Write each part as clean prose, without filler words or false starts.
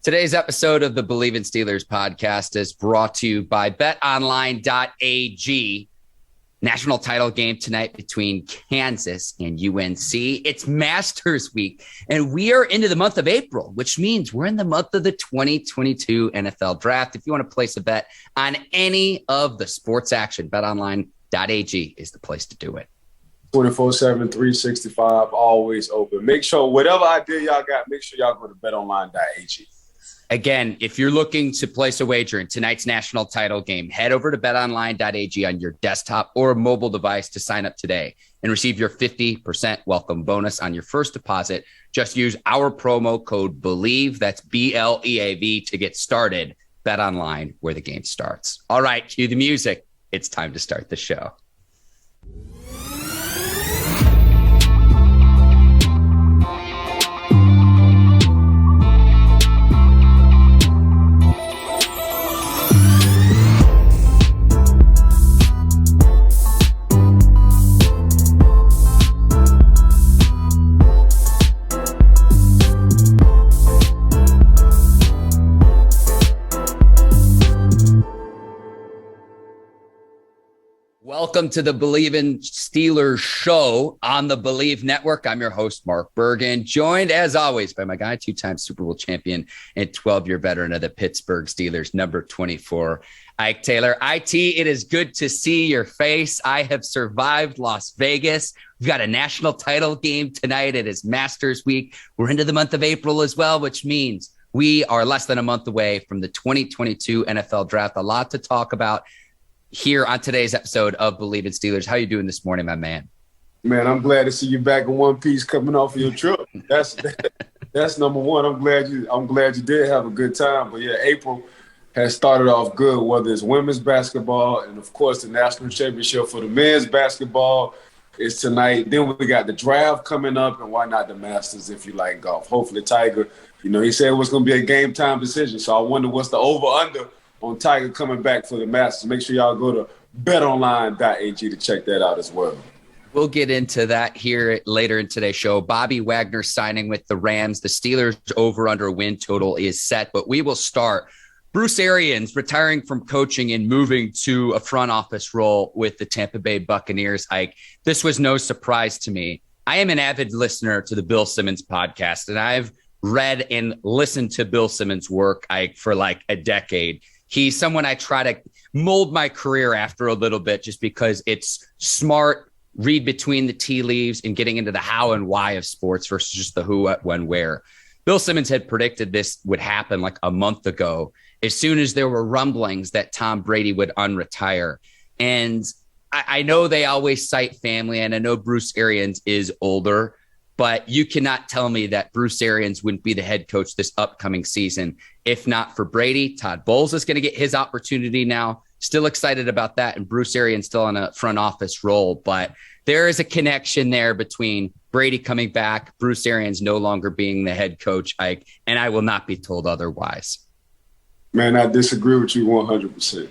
Today's episode of the Bleav in Steelers podcast is brought to you by betonline.ag. National title game tonight between Kansas and UNC. It's Masters Week, and we are into the month of April, which means we're in the month of the 2022 NFL Draft. If you want to place a bet on any of the sports action, betonline.ag is the place to do it. 24/7, 365, always open. Make sure whatever idea y'all got, make sure y'all go to betonline.ag. Again, if you're looking to place a wager in tonight's national title game, head over to betonline.ag on your desktop or mobile device to sign up today and receive your 50% welcome bonus on your first deposit. Just use our promo code Bleav, that's BLEAV, to get started. BetOnline, where the game starts. All right, cue the music. It's time to start the show. Welcome to the Bleav in Steelers show on the Bleav Network. I'm your host, Mark Bergin, joined as always by my guy, two-time Super Bowl champion and 12-year veteran of the Pittsburgh Steelers, number 24, Ike Taylor. IT, it is good to see your face. I have survived Las Vegas. We've got a national title game tonight. It is Masters Week. We're into the month of April as well, which means we are less than a month away from the 2022 NFL Draft. A lot to talk about here on today's episode of Bleav in Steelers. How you doing this morning, my man? Man, I'm glad to see you back in one piece coming off of your trip. That's number one. I'm glad you did have a good time. But yeah, April has started off good, whether it's women's basketball and of course the national championship for the men's basketball is tonight. Then we got the draft coming up, and why not the Masters if you like golf. Hopefully Tiger, he said it was going to be a game time decision. So I wonder what's the over-under on Tiger coming back for the Masters. Make sure y'all go to betonline.ag to check that out as well. We'll get into that here later in today's show. Bobby Wagner signing with the Rams. The Steelers over-under win total is set, but we will start. Bruce Arians retiring from coaching and moving to a front office role with the Tampa Bay Buccaneers. Ike, this was no surprise to me. I am an avid listener to the Bill Simmons podcast, and I've read and listened to Bill Simmons' work, Ike, for like a decade. He's someone I try to mold my career after a little bit just because it's smart, read between the tea leaves and getting into the how and why of sports versus just the who, what, when, where. Bill Simmons had predicted this would happen like a month ago as soon as there were rumblings that Tom Brady would unretire. And I know they always cite family, and I know Bruce Arians is older, but you cannot tell me that Bruce Arians wouldn't be the head coach this upcoming season. If not for Brady, Todd Bowles is going to get his opportunity now. Still excited about that. And Bruce Arians still on a front office role. But there is a connection there between Brady coming back, Bruce Arians no longer being the head coach, Ike, and I will not be told otherwise. Man, I disagree with you 100%.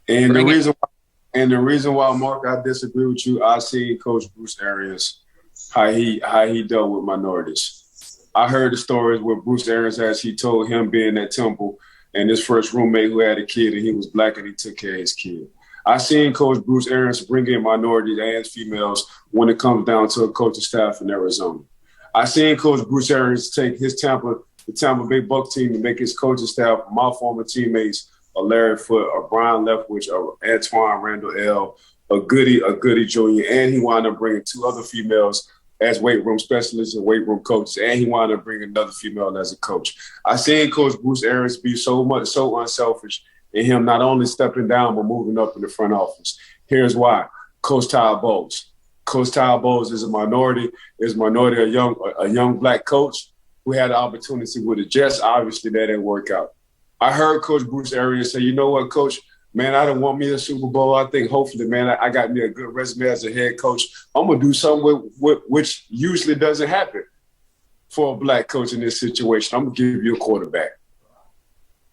And the reason why, Mark, I disagree with you, I see Coach Bruce Arians, how he dealt with minorities. I heard the stories where Bruce Arians, as he told him being at Temple and his first roommate who had a kid and he was black and he took care of his kid. I seen Coach Bruce Arians bring in minorities and females when it comes down to a coaching staff in Arizona. I seen Coach Bruce Arians take the Tampa Bay Bucs team to make his coaching staff my former teammates, a Larry Foote, a Brian Leftwich, a Antoine Randall L., a Goody Jr., and he wound up bringing two other females as weight room specialists and weight room coaches, and he wound up bringing another female as a coach. I seen Coach Bruce Arians be so unselfish in him not only stepping down but moving up in the front office. Here's why. Coach Todd Bowles. Coach Todd Bowles is a minority, a young black coach who had the opportunity with the Jets. Obviously, that didn't work out. I heard Coach Bruce Arians say, you know what, Coach, man, I don't want me a Super Bowl. I think hopefully, man, I got me a good resume as a head coach. I'm going to do something which usually doesn't happen for a black coach in this situation. I'm going to give you a quarterback.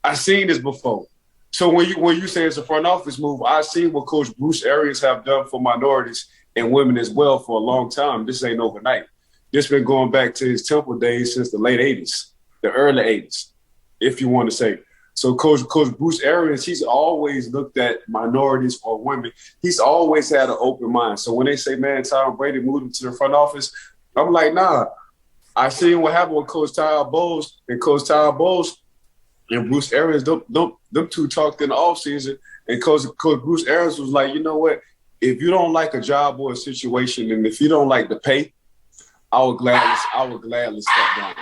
I've seen this before. So when you say it's a front office move, I've seen what Coach Bruce Arians have done for minorities and women as well for a long time. This ain't overnight. This been going back to his Temple days since the late 80s. the early 80s, if you want to say. So Coach Bruce Arians, he's always looked at minorities or women. He's always had an open mind. So when they say, man, Tom Brady moved into the front office, I'm like, nah. I seen what happened with Coach Todd Bowles and Bruce Arians. Them two talked in the offseason, and Coach Bruce Arians was like, you know what? If you don't like a job or a situation, and if you don't like the pay, I would gladly step down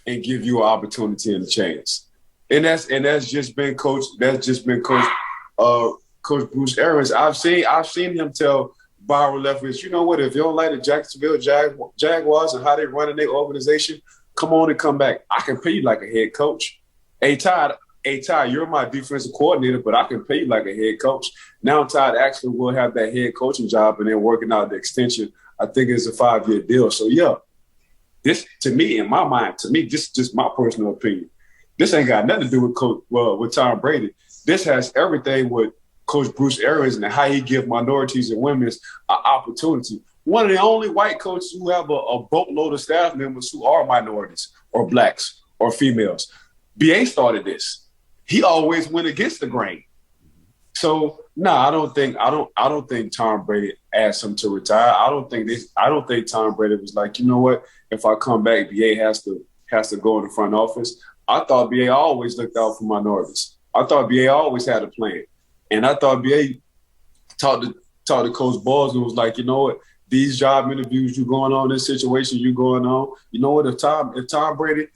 and give you an opportunity and a chance. And that's just been Coach Bruce Arians. I've seen him tell Byron Leftwich, you know what? If you don't like the Jacksonville Jaguars and how they run their organization, come on and come back. I can pay you like a head coach. Hey Todd, you're my defensive coordinator, but I can pay you like a head coach. Now Todd actually will have that head coaching job, and then working out the extension. I think it's a 5-year deal. So yeah, this to me, in my mind, this is just my personal opinion. This ain't got nothing to do with Tom Brady. This has everything with Coach Bruce Arians and how he gives minorities and women an opportunity. One of the only white coaches who have a boatload of staff members who are minorities or blacks or females. BA started this. He always went against the grain. So I don't think Tom Brady asked him to retire. I don't think Tom Brady was like, you know what, if I come back, BA has to go in the front office. I thought BA always looked out for minorities. I thought BA always had a plan. And I thought BA talked to Coach Bowles and was like, you know what, these job interviews you going on, this situation you going on, you know what, if Tom Brady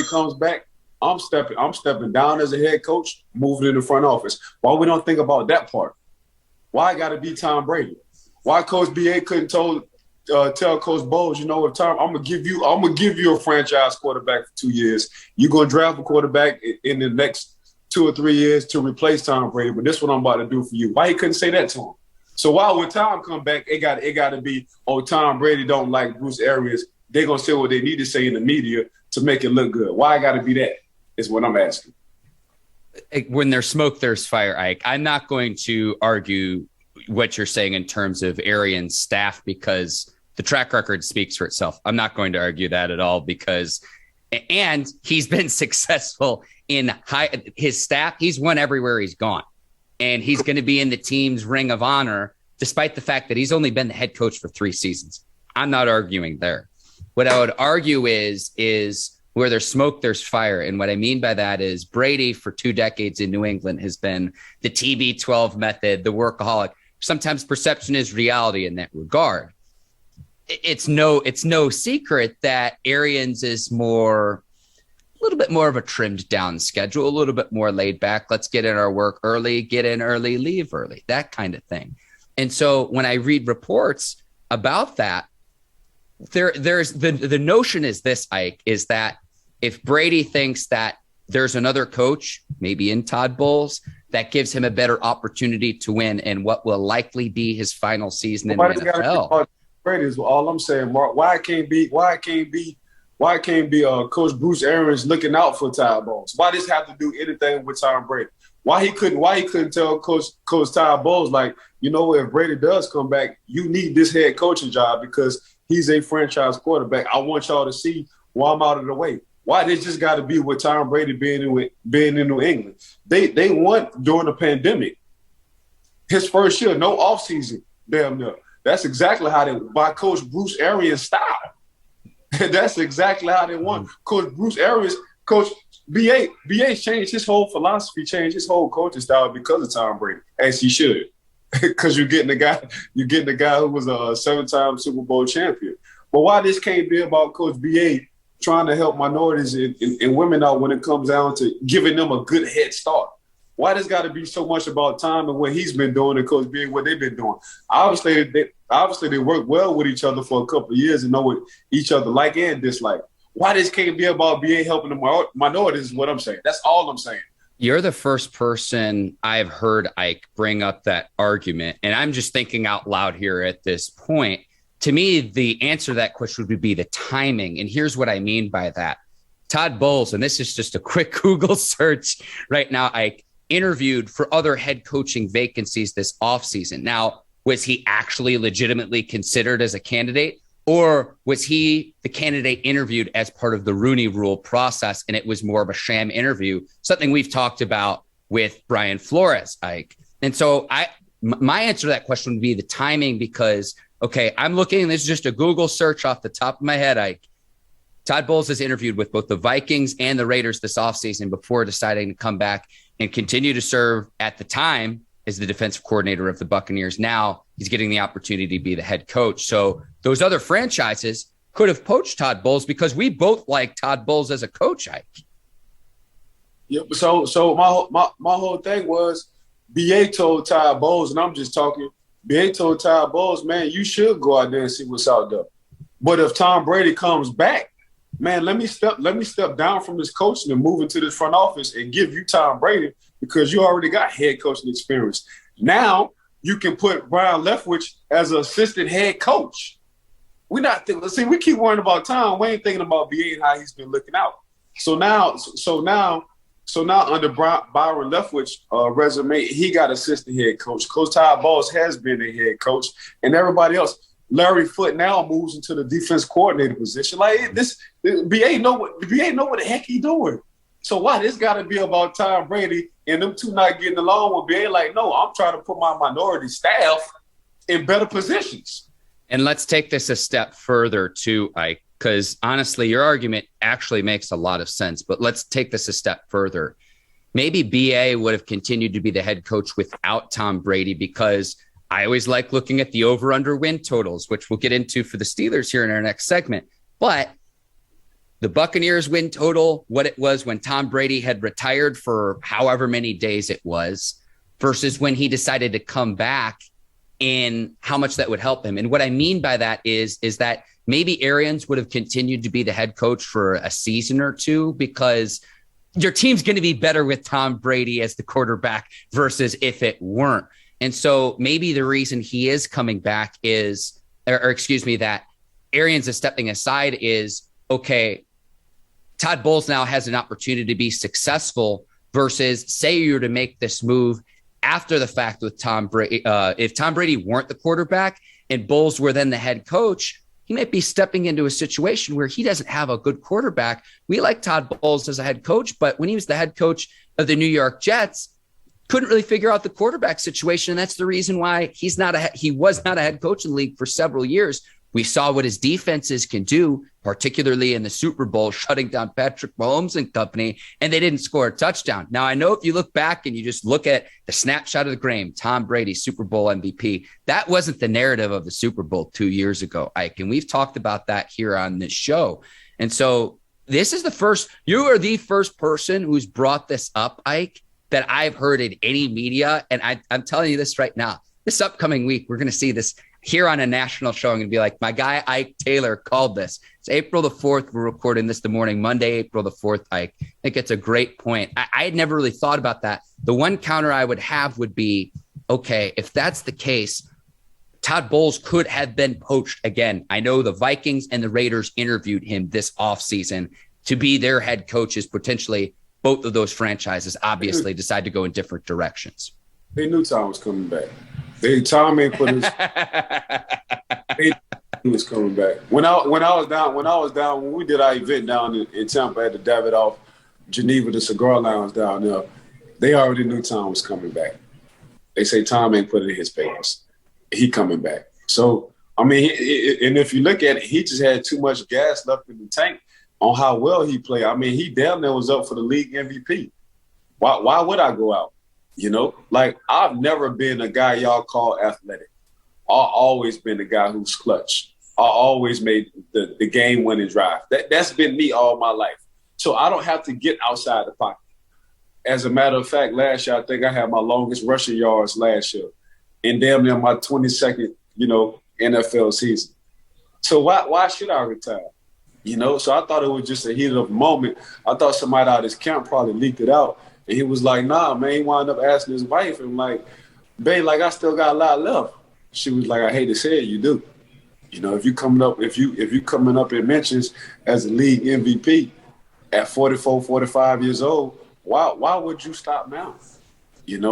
comes back, I'm stepping down as a head coach, moving in the front office. Why we don't think about that part? Why I got to be Tom Brady? Why Coach BA couldn't tell Coach Bowles, you know what, Tom, I'm gonna give you a franchise quarterback for 2 years. You're gonna draft a quarterback in the next 2 or 3 years to replace Tom Brady, but this is what I'm about to do for you. Why he couldn't say that to him? So why when Tom come back, it got to be, oh, Tom Brady don't like Bruce Arians. They're gonna say what they need to say in the media to make it look good. Why I got to be that is what I'm asking. When there's smoke, there's fire, Ike. I'm not going to argue what you're saying in terms of Arians' staff because the track record speaks for itself. I'm not going to argue that at all and he's been successful in his staff. He's won everywhere he's gone, and he's going to be in the team's ring of honor, despite the fact that he's only been the head coach for 3 seasons. I'm not arguing there. What I would argue is where there's smoke, there's fire. And what I mean by that is Brady for 2 decades in New England has been the TB12 method, the workaholic. Sometimes perception is reality in that regard. It's no secret that Arians is a little bit more of a trimmed down schedule, a little bit more laid back. Let's get in our work early, get in early, leave early, that kind of thing. And so when I read reports about that, there's the notion is this, Ike, is that if Brady thinks that there's another coach, maybe in Todd Bowles, that gives him a better opportunity to win in what will likely be his final season in the NFL. Brady is all I'm saying, Mark. Why it can't be Coach Bruce Arians looking out for Todd Bowles? Why this have to do anything with Tom Brady? Why he couldn't tell Coach Todd Bowles, like, you know, if Brady does come back, you need this head coaching job because he's a franchise quarterback. I want y'all to see why I'm out of the way. Why this just got to be with Tom Brady being in New England? They won during the pandemic. His first year, no offseason, damn near. That's exactly how by Coach Bruce Arians' style. That's exactly how they won. Coach Bruce Arians, Coach BA changed his whole philosophy, changed his whole coaching style because of Tom Brady, as he should. Because you're getting a guy who was a 7-time Super Bowl champion. But why this can't be about Coach BA trying to help minorities and women out when it comes down to giving them a good head start? Why this got to be so much about Tom and what he's been doing and Coach BA what they've been doing? Obviously they work well with each other for a couple of years and know what each other like and dislike. Why this can't be about BA helping the minorities is what I'm saying. That's all I'm saying. You're the first person I've heard, Ike, bring up that argument. And I'm just thinking out loud here at this point. To me, the answer to that question would be the timing. And here's what I mean by that. Todd Bowles, and this is just a quick Google search right now, Ike, interviewed for other head coaching vacancies this offseason. Now, was he actually legitimately considered as a candidate? Or was he the candidate interviewed as part of the Rooney Rule process, and it was more of a sham interview, something we've talked about with Brian Flores, Ike? And so my answer to that question would be the timing, because, okay, I'm looking, this is just a Google search off the top of my head, Ike. Todd Bowles has interviewed with both the Vikings and the Raiders this offseason before deciding to come back and continue to serve at the time as the defensive coordinator of the Buccaneers. Now he's getting the opportunity to be the head coach. So those other franchises could have poached Todd Bowles, because we both like Todd Bowles as a coach, Ike. Yeah, so my whole thing was BA told Todd Bowles, and I'm just talking, BA told Todd Bowles, man, you should go out there and see what's out there. But if Tom Brady comes back, man, let me step down from this coaching and move into this front office and give you Tom Brady, because you already got head coaching experience. Now you can put Brian Leftwich as an assistant head coach. We keep worrying about Tom. We ain't thinking about BA and how he's been looking out. So now under Byron Leftwich resume, he got assistant head coach. Coach Todd Bowles has been a head coach, and everybody else. Larry Foote now moves into the defense coordinator position. Like this, BA know what the heck he doing. So why this got to be about Tom Brady and them two not getting along with BA? Like, no, I'm trying to put my minority staff in better positions. And let's take this a step further too, Ike, because honestly, your argument actually makes a lot of sense. But let's take this a step further. Maybe BA would have continued to be the head coach without Tom Brady, because I always like looking at the over-under win totals, which we'll get into for the Steelers here in our next segment. But the Buccaneers win total, what it was when Tom Brady had retired for however many days it was, versus when he decided to come back, and how much that would help him. And what I mean by that is that maybe Arians would have continued to be the head coach for a season or two, because your team's going to be better with Tom Brady as the quarterback versus if it weren't. And so maybe the reason he is coming back is, that Arians is stepping aside is, okay, Todd Bowles now has an opportunity to be successful, versus say you were to make this move after the fact with Tom Brady. If Tom Brady weren't the quarterback and Bowles were then the head coach, he might be stepping into a situation where he doesn't have a good quarterback. We like Todd Bowles as a head coach, but when he was the head coach of the New York Jets, couldn't really figure out the quarterback situation. And that's the reason why he was not a head coach in the league for several years. We saw what his defenses can do, particularly in the Super Bowl, shutting down Patrick Mahomes and company, and they didn't score a touchdown. Now, I know if you look back and you just look at the snapshot of the game, Tom Brady, Super Bowl MVP, that wasn't the narrative of the Super Bowl 2 years ago, Ike. And we've talked about that here on this show. And so this is you are the first person who's brought this up, Ike, that I've heard in any media. And I'm telling you this right now, this upcoming week, we're going to see this here on a national show. I'm going to be like, my guy, Ike Taylor, called this. It's April the 4th. We're recording this the morning, Monday, April the 4th, Ike. I think it's a great point. I had never really thought about that. The one counter I would have would be, okay, if that's the case, Todd Bowles could have been poached again. I know the Vikings and the Raiders interviewed him this offseason to be their head coaches. Potentially both of those franchises obviously decide to go in different directions. They knew Tom was coming back. Tom ain't put his. He was coming back. When we did our event down in Tampa at the Davidoff Geneva, the cigar lounge down there, they already knew Tom was coming back. They say Tom ain't put it in his papers. He coming back. So I mean, and if you look at it, he just had too much gas left in the tank on how well he played. I mean, he damn near was up for the league MVP. Why would I go out? You know, like I've never been a guy y'all call athletic. I've always been the guy who's clutch. I always made the game-winning drive. That's been me all my life. So I don't have to get outside the pocket. As a matter of fact, last year, I think I had my longest rushing yards last year and damn near my 22nd, NFL season. So why should I retire? So I thought it was just a heat of the moment. I thought somebody out of his camp probably leaked it out. And he was like, nah, man. He wound up asking his wife, and like, babe, like I still got a lot left. She was like, I hate to say it, you do. If you coming up in mentions as a league MVP at 44, 45 years old, why would you stop now?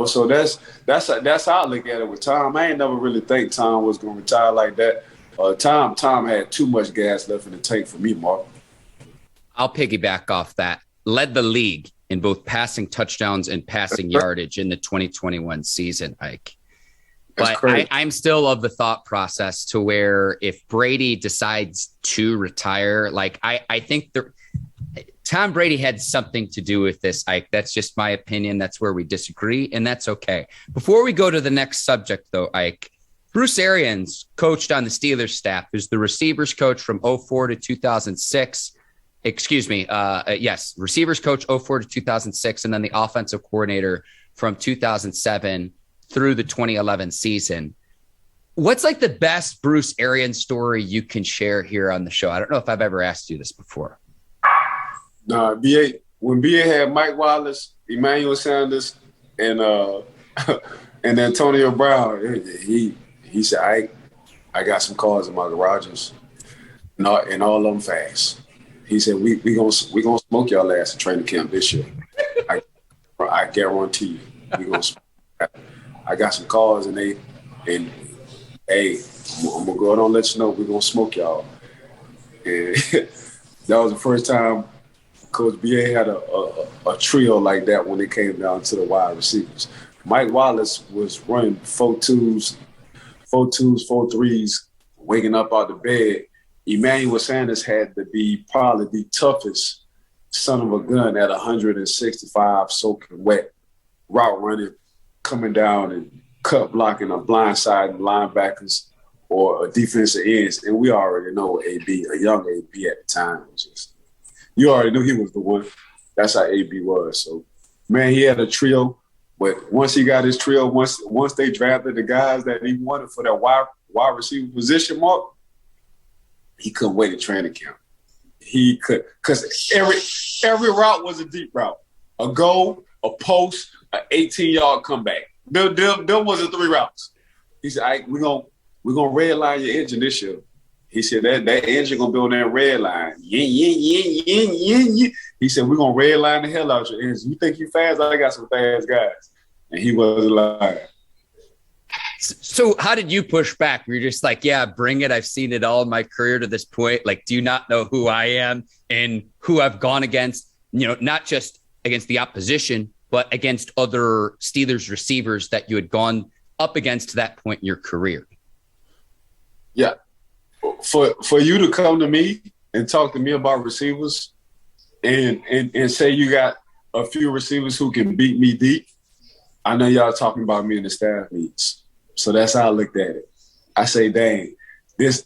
So that's how I look at it with Tom. I ain't never really think Tom was gonna retire like that. Tom had too much gas left in the tank for me, Mark. I'll piggyback off that. Led the league in both passing touchdowns and passing yardage in the 2021 season, Ike. But I'm still of the thought process to where if Brady decides to retire, like I think Tom Brady had something to do with this, Ike. That's just my opinion. That's where we disagree, and that's okay. Before we go to the next subject, though, Ike, Bruce Arians coached on the Steelers staff, who's the receivers coach from 04 to 2006. Receivers coach 04 to 2006, and then the offensive coordinator from 2007 through the 2011 season. What's like the best Bruce Arians story you can share here on the show? I don't know if I've ever asked you this before. No, when BA had Mike Wallace, Emmanuel Sanders, and Antonio Brown, he said, I got some cars in my garages, and all of them fast. He said, we gonna smoke y'all ass in training camp this year. I guarantee you, we gonna smoke. I got some cars and hey, I'm gonna go ahead and let you know we're gonna smoke y'all. And that was the first time Coach BA had a trio like that when it came down to the wide receivers. Mike Wallace was running 4.2s, 4.3s, waking up out the bed. Emmanuel Sanders had to be probably the toughest son of a gun at 165, soaking wet, route running, coming down and cut blocking a blindside linebackers or a defensive ends. And we already know AB, a young AB at the time, was just, you already knew he was the one. That's how AB was. So, man, he had a trio. But once he got his trio, once they drafted the guys that he wanted for that wide receiver position, Mark, he couldn't wait at training camp. He could, because every route was a deep route. A go, a post, an 18-yard comeback. There was the 3 routes. He said, we're gonna red line your engine this year. He said that engine gonna be on that red line. Yin. He said, we're gonna red line the hell out your engine. You think you fast? I got some fast guys. And he wasn't lying. So how did you push back? Were you just like, yeah, bring it. I've seen it all in my career to this point. Like, do you not know who I am and who I've gone against? Not just against the opposition, but against other Steelers receivers that you had gone up against to that point in your career. Yeah. For you to come to me and talk to me about receivers and say you got a few receivers who can beat me deep, I know y'all talking about me in the staff meets. So that's how I looked at it. I say, dang, this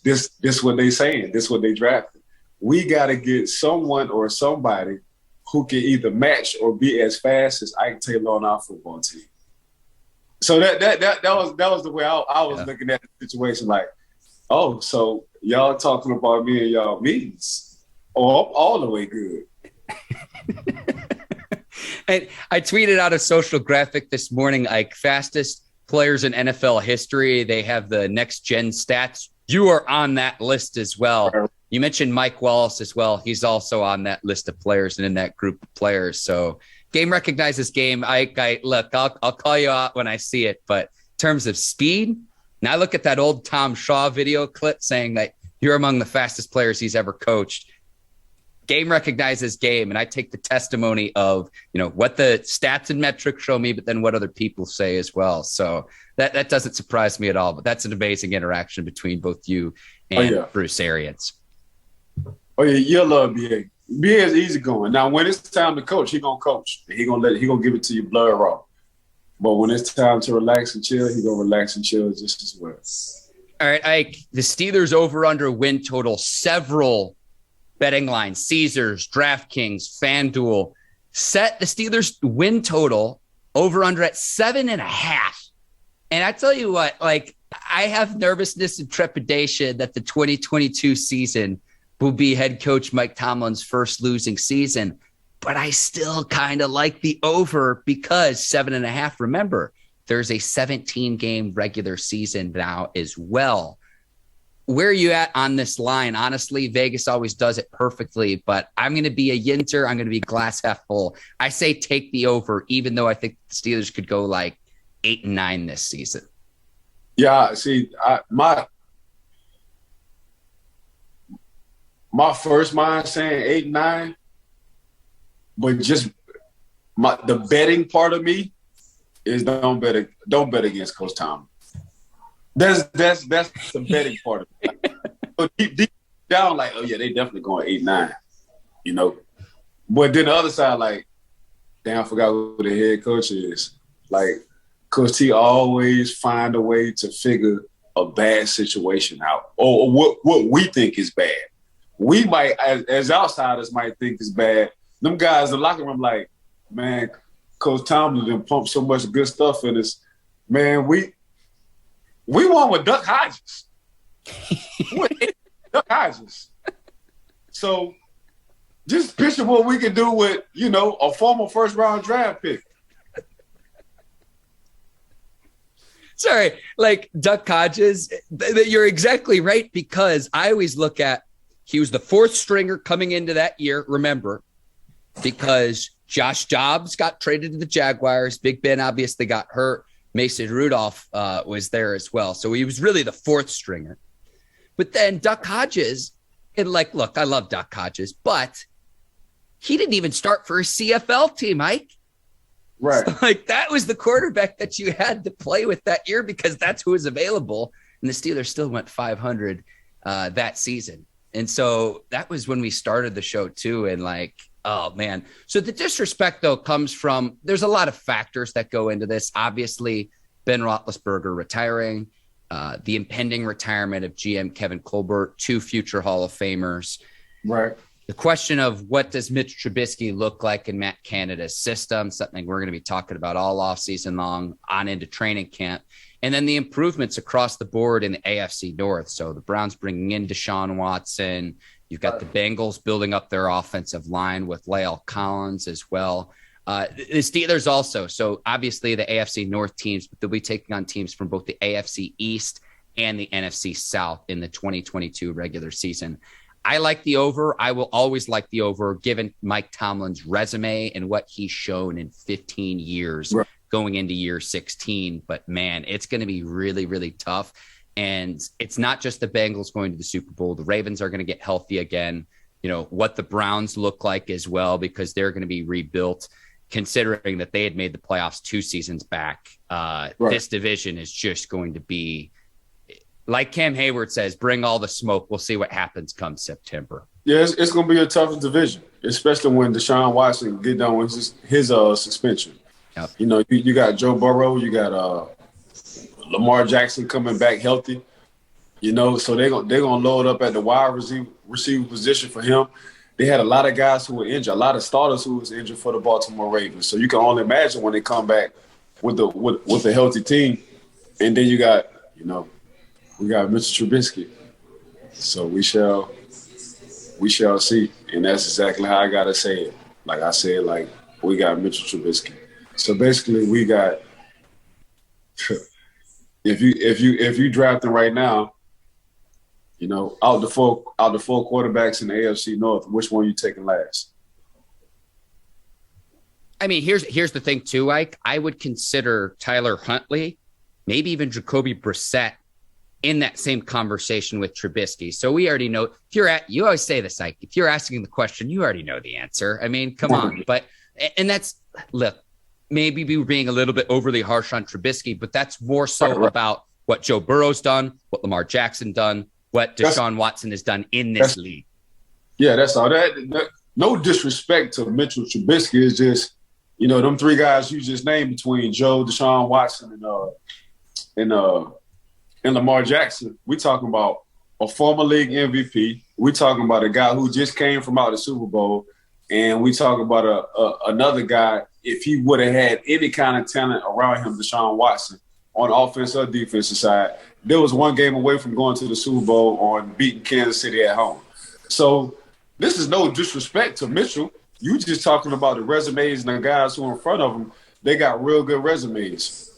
what they saying. This what they drafted. We got to get someone or somebody who can either match or be as fast as Ike Taylor on our football team. So that was the way I was looking at the situation. Like, oh, so y'all talking about me and y'all meetings? Oh, I'm all the way good. And I tweeted out a social graphic this morning, Ike, fastest players in NFL history. They have the next gen stats. You are on that list as well. You mentioned Mike Wallace as well. He's also on that list of players and in that group of players. So game recognizes game. I'll call you out when I see it. But in terms of speed, now I look at that old Tom Shaw video clip saying that you're among the fastest players he's ever coached. Game recognizes game, and I take the testimony of what the stats and metrics show me, but then what other people say as well. So that doesn't surprise me at all. But that's an amazing interaction between both you and Bruce Arians. Oh yeah, you'll love BA. BA is easy going. Now when it's time to coach, he gonna coach. He gonna give it to you blood raw. But when it's time to relax and chill, he gonna relax and chill just as well. All right, Ike. The Steelers over/under win total, several betting lines, Caesars, DraftKings, FanDuel, set the Steelers win total over/under at 7.5. And I tell you what, like, I have nervousness and trepidation that the 2022 season will be head coach Mike Tomlin's first losing season, but I still kind of like the over because 7.5. Remember, there's a 17-game regular season now as well. Where are you at on this line? Honestly, Vegas always does it perfectly, but I'm going to be a yinter. I'm going to be glass half full. I say take the over, even though I think the Steelers could go like 8-9 this season. Yeah, see, my first mind saying 8-9, but just the betting part of me is don't bet against Coach Tomlin. That's the betting part of it. So deep down, like, oh yeah, they definitely going 8-9, you know. But then the other side, like, damn, I forgot who the head coach is. Like, Coach T always find a way to figure a bad situation out, or what we think is bad. We might, as outsiders, might think is bad. Them guys in the locker room, like, man, Coach Tomlin done pumped so much good stuff in us. Man, we won with Duck Hodges. Duck Hodges. So just picture what we can do with, you know, a former first-round draft pick. Sorry, like Duck Hodges, you're exactly right, because I always look at he was the fourth stringer coming into that year, remember, because Josh Dobbs got traded to the Jaguars. Big Ben obviously got hurt. Mason Rudolph was there as well. So he was really the fourth stringer. But then Duck Hodges, and like, look, I love Duck Hodges, but he didn't even start for a CFL team, Mike. Right. So, like, that was the quarterback that you had to play with that year because that's who was available. And the Steelers still went 500 that season. And so that was when we started the show too. And like, oh man. So the disrespect though comes from, there's a lot of factors that go into this. Obviously, Ben Roethlisberger retiring, the impending retirement of GM Kevin Colbert, two future Hall of Famers. Right. The question of what does Mitch Trubisky look like in Matt Canada's system, something we're going to be talking about all offseason long on into training camp. And then the improvements across the board in the AFC North. So the Browns bringing in Deshaun Watson. You've got the Bengals building up their offensive line with La'el Collins as well. The Steelers also. So obviously the AFC North teams, but they'll be taking on teams from both the AFC East and the NFC South in the 2022 regular season. I like the over. I will always like the over, given Mike Tomlin's resume and what he's shown in 15 years going into year 16. But, man, it's going to be really, really tough. And it's not just the Bengals going to the Super Bowl. The Ravens are going to get healthy again. You know, what the Browns look like as well, because they're going to be rebuilt, considering that they had made the playoffs 2 seasons back. This division is just going to be, like Cam Hayward says, bring all the smoke. We'll see what happens come September. Yeah, it's going to be a tough division, especially when Deshaun Watson get done with his suspension. Yep. You know, you got Joe Burrow, you got Lamar Jackson coming back healthy. You know, so they're gonna load up at the wide receiver position for him. They had a lot of guys who were injured, a lot of starters who was injured for the Baltimore Ravens. So you can only imagine when they come back with a healthy team, and then you got, you know, we got Mr. Trubisky. So we shall see. And that's exactly how I gotta say it. Like I said, like, we got Mitchell Trubisky. So basically we got if you draft them right now, you know, out the four quarterbacks in the AFC North, which one are you taking last? I mean, here's the thing too, Ike. I would consider Tyler Huntley, maybe even Jacoby Brissett in that same conversation with Trubisky. So we already know, you always say this, Ike, if you're asking the question, you already know the answer. I mean, come on. But, and that's, look, maybe we were being a little bit overly harsh on Trubisky, but that's more so about what Joe Burrow's done, what Lamar Jackson done, what Deshaun Watson has done in this league. Yeah, that's all. That no disrespect to Mitchell Trubisky. Is just, you know, them three guys you just named between Joe, Deshaun Watson, and Lamar Jackson. We talking about a former league MVP. We talking about a guy who just came from out the Super Bowl, and we talking about another guy. If he would have had any kind of talent around him, Deshaun Watson, on the offense or defensive side, there was one game away from going to the Super Bowl on beating Kansas City at home. So this is no disrespect to Mitchell. You just talking about the resumes and the guys who are in front of them. They got real good resumes.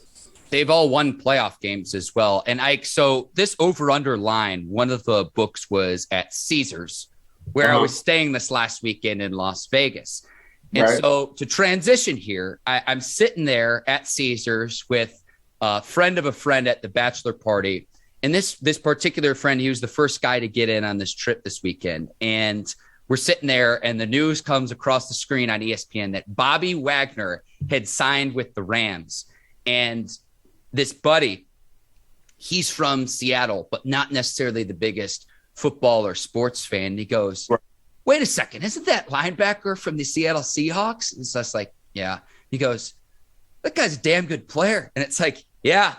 They've all won playoff games as well. And so this over-under line, one of the books was at Caesars, where I was staying this last weekend in Las Vegas. And so to transition here, I'm sitting there at Caesars with a friend of a friend at the bachelor party. And this particular friend, he was the first guy to get in on this trip this weekend. And we're sitting there, and the news comes across the screen on ESPN that Bobby Wagner had signed with the Rams. And this buddy, he's from Seattle, but not necessarily the biggest football or sports fan. He goes, wait a second, isn't that linebacker from the Seattle Seahawks? And so it's like, yeah. He goes, that guy's a damn good player. And it's like, yeah,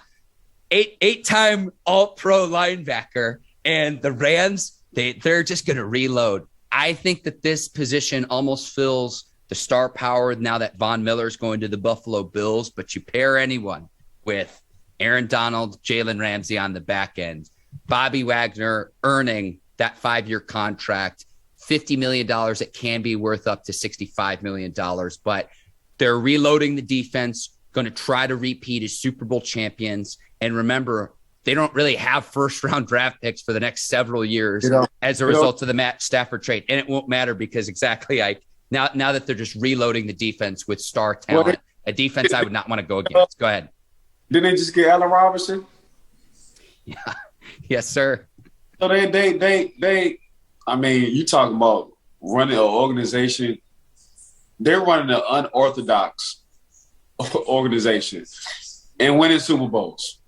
eight-time all-pro linebacker. And the Rams, they're just going to reload. I think that this position almost fills the star power now that Von Miller's going to the Buffalo Bills, but you pair anyone with Aaron Donald, Jalen Ramsey on the back end, Bobby Wagner earning that 5-year contract, $50 million. It can be worth up to $65 million, but they're reloading the defense, going to try to repeat as Super Bowl champions. And remember, they don't really have first-round draft picks for the next several years as a result of the Matt Stafford trade. And it won't matter because exactly now that they're just reloading the defense with star talent, a defense I would not want to go against. Go ahead. Didn't they just get Allen Robinson? Yeah. Yes, sir. So they I mean, you talking about running an organization. They're running an unorthodox organization and winning Super Bowls.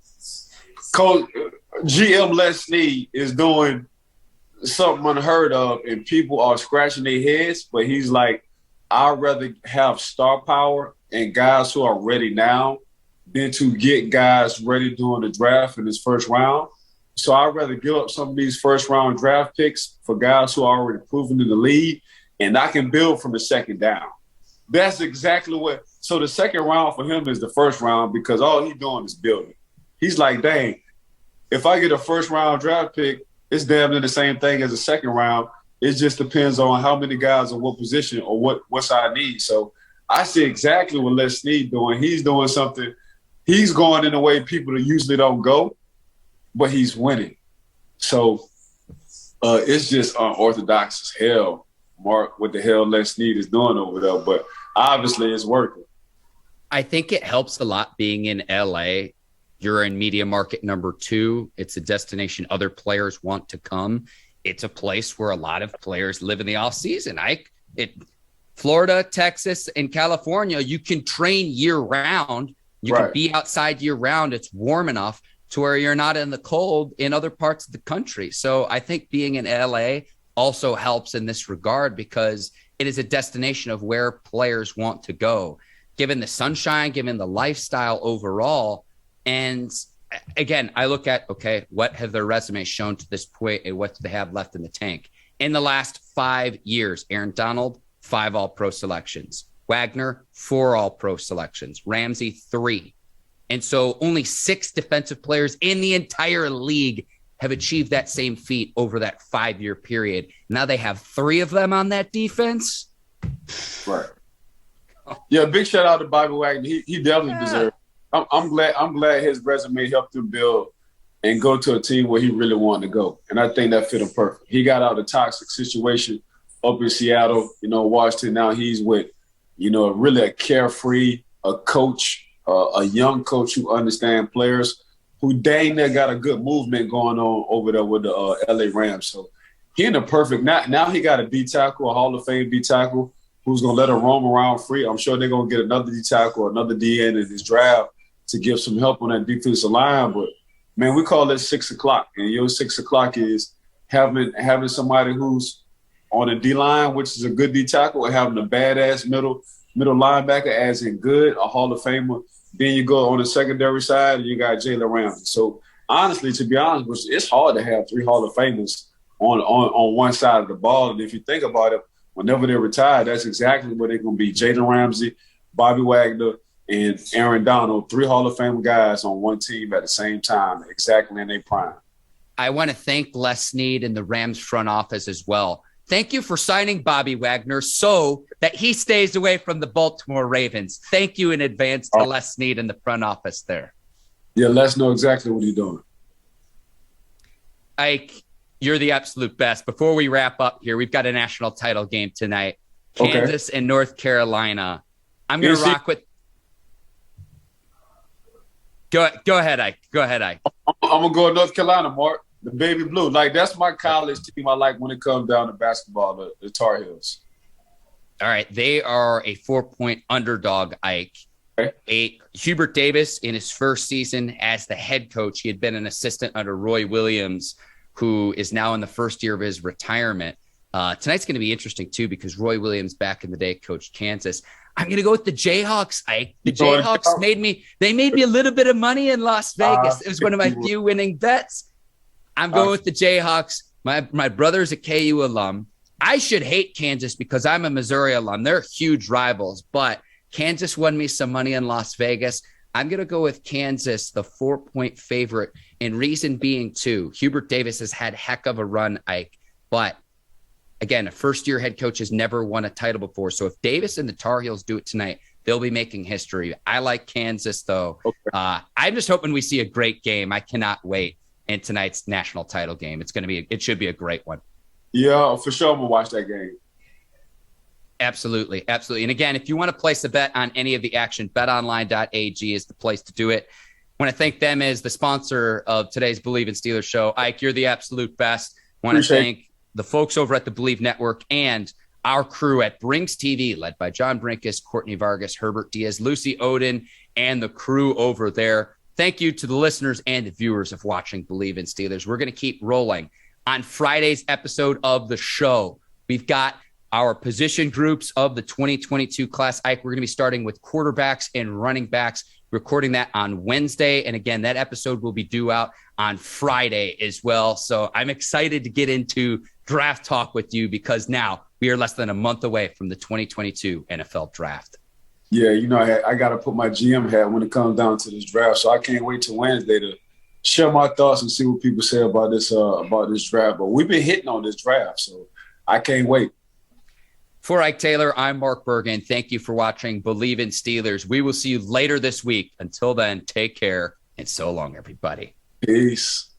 Coach GM Les Snead is doing something unheard of, and people are scratching their heads. But he's like, I'd rather have star power and guys who are ready now than to get guys ready during the draft in this first round. So I'd rather give up some of these first-round draft picks for guys who are already proven in the league, and I can build from the second down. That's exactly what – so the second round for him is the first round because all he's doing is building. He's like, dang, if I get a first-round draft pick, it's damn near the same thing as a second round. It just depends on how many guys in what position or what side I need. So I see exactly what Les Snead doing. He's doing something – he's going in a way people usually don't go, but he's winning. So it's just unorthodox as hell, Mark, what the hell Les Snead is doing over there. But obviously it's working. I think it helps a lot being in LA. You're in media market number 2. It's a destination other players want to come. It's a place where a lot of players live in the off season. Florida, Texas, and California, you can train year round. You can be outside year round. It's warm enough to where you're not in the cold in other parts of the country. So I think being in LA also helps in this regard because it is a destination of where players want to go, given the sunshine, given the lifestyle overall. And again, I look at, okay, what have their resumes shown to this point and what do they have left in the tank? In the last 5 years, Aaron Donald, 5 All-Pro selections. Wagner, 4 All-Pro selections. Ramsey, 3. And so only 6 defensive players in the entire league have achieved that same feat over that 5-year period. Now they have 3 of them on that defense. Right. Yeah, big shout out to Bobby Wagner. He definitely deserves it. I'm glad his resume helped him build and go to a team where he really wanted to go. And I think that fit him perfect. He got out of a toxic situation up in Seattle, Washington. Now he's with, really a carefree, a coach, a young coach who understands players, who dang near got a good movement going on over there with the LA Rams. So he in the perfect – now he got a D tackle, a Hall of Fame D tackle, who's going to let him roam around free. I'm sure they're going to get another D tackle, another DN in his draft to give some help on that defensive line. But, man, we call it 6 o'clock. And your 6 o'clock is having somebody who's on a D-line, which is a good D tackle, or having a badass middle linebacker, as in good, a Hall of Famer. Then you go on the secondary side, and you got Jalen Ramsey. So, honestly, to be honest, it's hard to have 3 Hall of Famers on one side of the ball. And if you think about it, whenever they retire, that's exactly what they're going to be. Jalen Ramsey, Bobby Wagner, and Aaron Donald, 3 Hall of Fame guys on one team at the same time, exactly in their prime. I want to thank Les Snead and the Rams front office as well. Thank you for signing Bobby Wagner so that he stays away from the Baltimore Ravens. Thank you in advance to Les Snead and the front office there. Yeah, Les know exactly what he's doing. Ike, you're the absolute best. Before we wrap up here, we've got a national title game tonight. Kansas and North Carolina. I'm going to rock with Go ahead, Ike. Go ahead, Ike. I'm gonna go with North Carolina, Mark. The baby blue. Like, that's my college team I like when it comes down to basketball, the Tar Heels. All right. They are a 4-point underdog, Ike. Hubert Davis, in his first season as the head coach, he had been an assistant under Roy Williams, who is now in the first year of his retirement. Tonight's going to be interesting, too, because Roy Williams back in the day coached Kansas. I'm going to go with the Jayhawks, Ike. The Jayhawks made me a little bit of money in Las Vegas. It was one of my few winning bets. I'm going with the Jayhawks. My brother's a KU alum. I should hate Kansas because I'm a Missouri alum. They're huge rivals, but Kansas won me some money in Las Vegas. I'm going to go with Kansas, the 4-point favorite, and reason being, too, Hubert Davis has had heck of a run, Ike, but again, a first-year head coach has never won a title before. So if Davis and the Tar Heels do it tonight, they'll be making history. I like Kansas, though. Okay. I'm just hoping we see a great game. I cannot wait in tonight's national title game. It should be a great one. Yeah, for sure. I'm going to watch that game. Absolutely. Absolutely. And again, if you want to place a bet on any of the action, betonline.ag is the place to do it. I want to thank them as the sponsor of today's Bleav in Steelers show. Ike, you're the absolute best. I want to thank the folks over at the Bleav Network and our crew at Brinks TV, led by John Brinkus, Courtney Vargas, Herbert Diaz, Lucy Oden, and the crew over there. Thank you to the listeners and the viewers of watching Bleav in Steelers. We're going to keep rolling. On Friday's episode of the show, we've got our position groups of the 2022 class. Ike, we're going to be starting with quarterbacks and running backs, recording that on Wednesday. And again, that episode will be due out on Friday as well. So I'm excited to get into draft talk with you because now we are less than a month away from the 2022 NFL draft. Yeah, I got to put my GM hat when it comes down to this draft. So I can't wait till Wednesday to share my thoughts and see what people say about this draft. But we've been hitting on this draft, so I can't wait. For Ike Taylor, I'm Mark Bergin. Thank you for watching Bleav in Steelers. We will see you later this week. Until then, take care and so long, everybody. Peace.